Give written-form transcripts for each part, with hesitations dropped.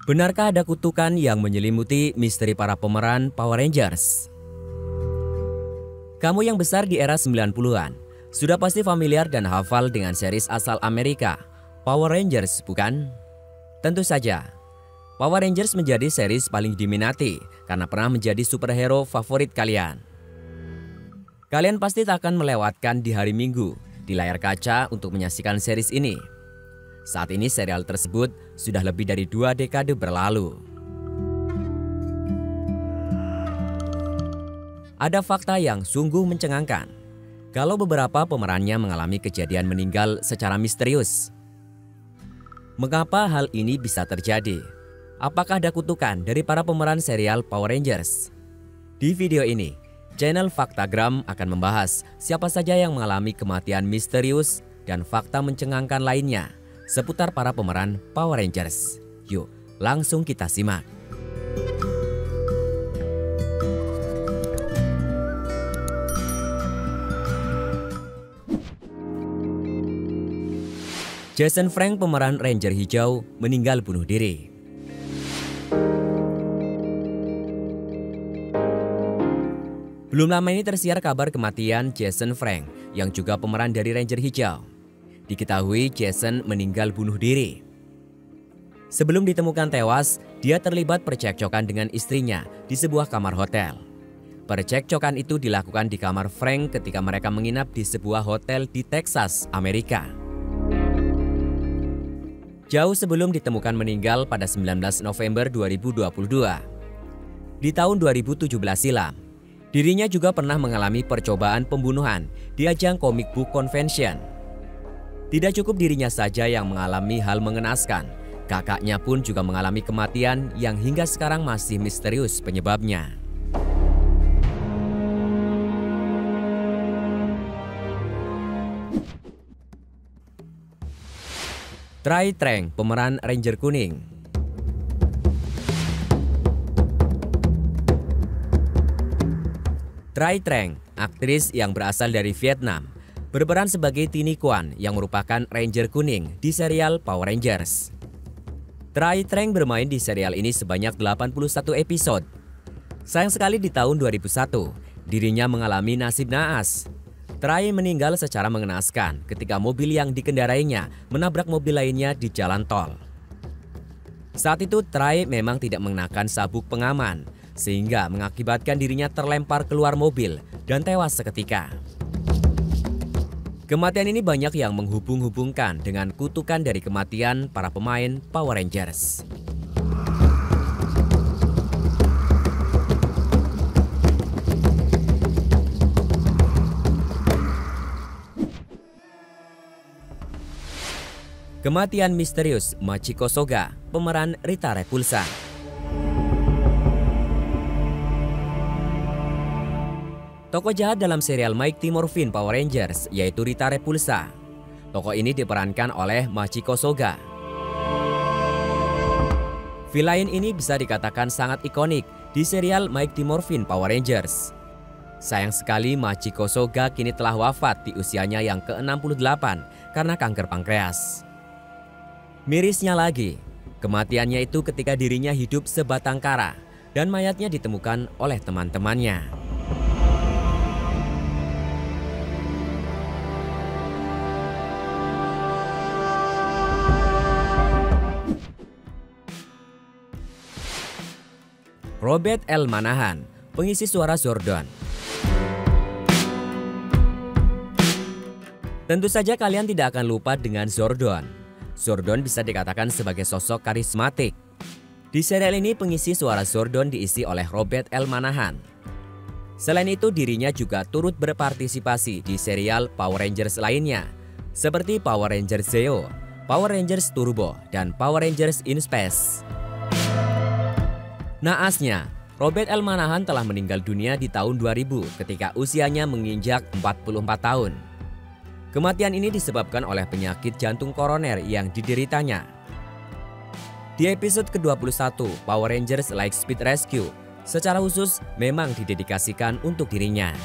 Benarkah ada kutukan yang menyelimuti misteri para pemeran Power Rangers? Kamu yang besar di era 90-an sudah pasti familiar dan hafal dengan series asal Amerika, Power Rangers, bukan? Tentu saja, Power Rangers menjadi series paling diminati karena pernah menjadi superhero favorit kalian. Kalian pasti tak akan melewatkan di hari Minggu di layar kaca untuk menyaksikan series ini. Saat ini serial tersebut sudah lebih dari 2 dekade berlalu. Ada fakta yang sungguh mencengangkan kalau beberapa pemerannya mengalami kejadian meninggal secara misterius. Mengapa hal ini bisa terjadi? Apakah ada kutukan dari para pemeran serial Power Rangers? Di video ini, channel Faktagram akan membahas siapa saja yang mengalami kematian misterius dan fakta mencengangkan lainnya seputar para pemeran Power Rangers. Yuk, langsung kita simak. Jason Frank, pemeran Ranger Hijau, meninggal bunuh diri. Belum lama ini tersiar kabar kematian Jason Frank yang juga pemeran dari Ranger Hijau. Diketahui Jason meninggal bunuh diri. Sebelum ditemukan tewas, dia terlibat percekcokan dengan istrinya di sebuah kamar hotel. Percekcokan itu dilakukan di kamar Frank ketika mereka menginap di sebuah hotel di Texas, Amerika. Jauh sebelum ditemukan meninggal pada 19 November 2022. Di tahun 2017 silam, dirinya juga pernah mengalami percobaan pembunuhan di ajang comic book convention. Tidak cukup dirinya saja yang mengalami hal mengenaskan, kakaknya pun juga mengalami kematian yang hingga sekarang masih misterius penyebabnya. Trai Trang, pemeran Ranger Kuning. Trai Trang, aktris yang berasal dari Vietnam, berperan sebagai Tini Quan yang merupakan Ranger Kuning di serial Power Rangers. Trai Trang bermain di serial ini sebanyak 81 episode. Sayang sekali di tahun 2001, dirinya mengalami nasib naas. Trai meninggal secara mengenaskan ketika mobil yang dikendarainya menabrak mobil lainnya di jalan tol. Saat itu Trai memang tidak mengenakan sabuk pengaman, sehingga mengakibatkan dirinya terlempar keluar mobil dan tewas seketika. Kematian ini banyak yang menghubung-hubungkan dengan kutukan dari kematian para pemain Power Rangers. Kematian misterius Machiko Soga, pemeran Rita Repulsa. Tokoh jahat dalam serial Mighty Morphin Power Rangers yaitu Rita Repulsa. Tokoh ini diperankan oleh Machiko Soga. Villain ini bisa dikatakan sangat ikonik di serial Mighty Morphin Power Rangers. Sayang sekali Machiko Soga kini telah wafat di usianya yang ke-68 karena kanker pankreas. Mirisnya lagi, kematiannya itu ketika dirinya hidup sebatang kara dan mayatnya ditemukan oleh teman-temannya. Robert L. Manahan, pengisi suara Zordon. Tentu saja kalian tidak akan lupa dengan Zordon. Zordon bisa dikatakan sebagai sosok karismatik. Di serial ini pengisi suara Zordon diisi oleh Robert L. Manahan. Selain itu dirinya juga turut berpartisipasi di serial Power Rangers lainnya, seperti Power Rangers Zeo, Power Rangers Turbo, dan Power Rangers in Space. Naasnya, Robert L. Manahan telah meninggal dunia di tahun 2000 ketika usianya menginjak 44 tahun. Kematian ini disebabkan oleh penyakit jantung koroner yang dideritanya. Di episode ke-21, Power Rangers Lightspeed Rescue secara khusus memang didedikasikan untuk dirinya.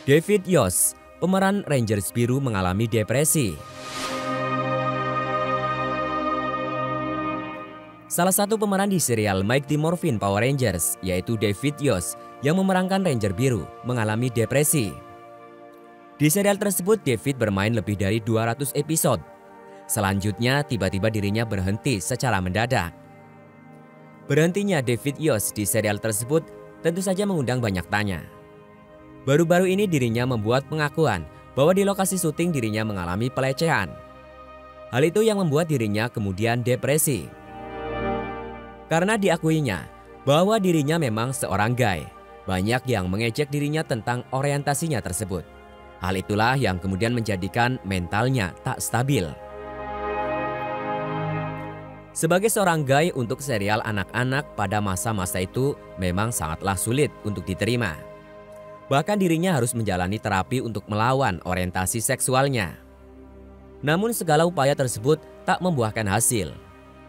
David Yost, pemeran Rangers biru, mengalami depresi. Salah satu pemeran di serial Mighty Morphin Power Rangers, yaitu David Yost yang memerankan Ranger biru, mengalami depresi. Di serial tersebut, David bermain lebih dari 200 episode. Selanjutnya, tiba-tiba dirinya berhenti secara mendadak. Berhentinya David Yost di serial tersebut tentu saja mengundang banyak tanya. Baru-baru ini dirinya membuat pengakuan bahwa di lokasi syuting dirinya mengalami pelecehan. Hal itu yang membuat dirinya kemudian depresi. Karena diakuinya bahwa dirinya memang seorang gay, banyak yang mengejek dirinya tentang orientasinya tersebut. Hal itulah yang kemudian menjadikan mentalnya tak stabil. Sebagai seorang gay untuk serial anak-anak pada masa-masa itu memang sangatlah sulit untuk diterima. Bahkan dirinya harus menjalani terapi untuk melawan orientasi seksualnya. Namun segala upaya tersebut tak membuahkan hasil.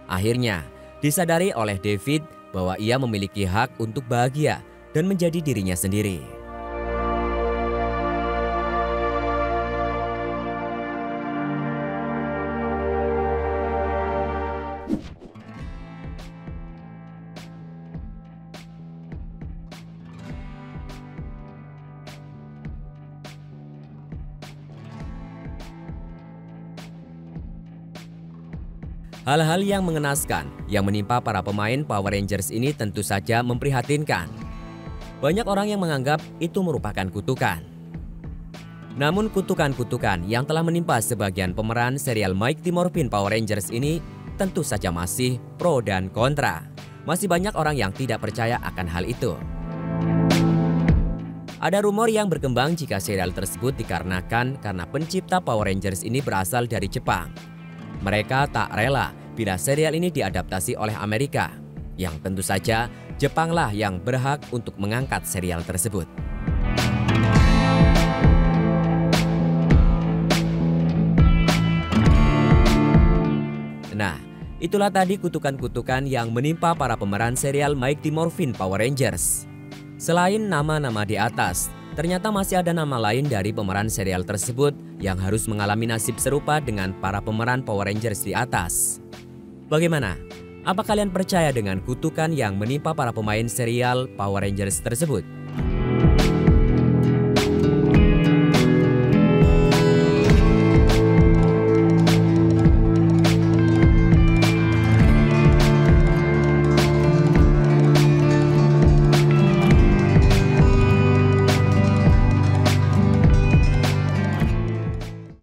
Akhirnya disadari oleh David bahwa ia memiliki hak untuk bahagia dan menjadi dirinya sendiri. Hal-hal yang mengenaskan yang menimpa para pemain Power Rangers ini tentu saja memprihatinkan. Banyak orang yang menganggap itu merupakan kutukan. Namun kutukan-kutukan yang telah menimpa sebagian pemeran serial Mighty Morphin Power Rangers ini tentu saja masih pro dan kontra. Masih banyak orang yang tidak percaya akan hal itu. Ada rumor yang berkembang jika serial tersebut dikarenakan karena pencipta Power Rangers ini berasal dari Jepang. Mereka tak rela bila serial ini diadaptasi oleh Amerika, yang tentu saja Jepanglah yang berhak untuk mengangkat serial tersebut. Nah, itulah tadi kutukan-kutukan yang menimpa para pemeran serial Mighty Morphin Power Rangers. Selain nama-nama di atas, ternyata masih ada nama lain dari pemeran serial tersebut yang harus mengalami nasib serupa dengan para pemeran Power Rangers di atas. Bagaimana? Apa kalian percaya dengan kutukan yang menimpa para pemain serial Power Rangers tersebut?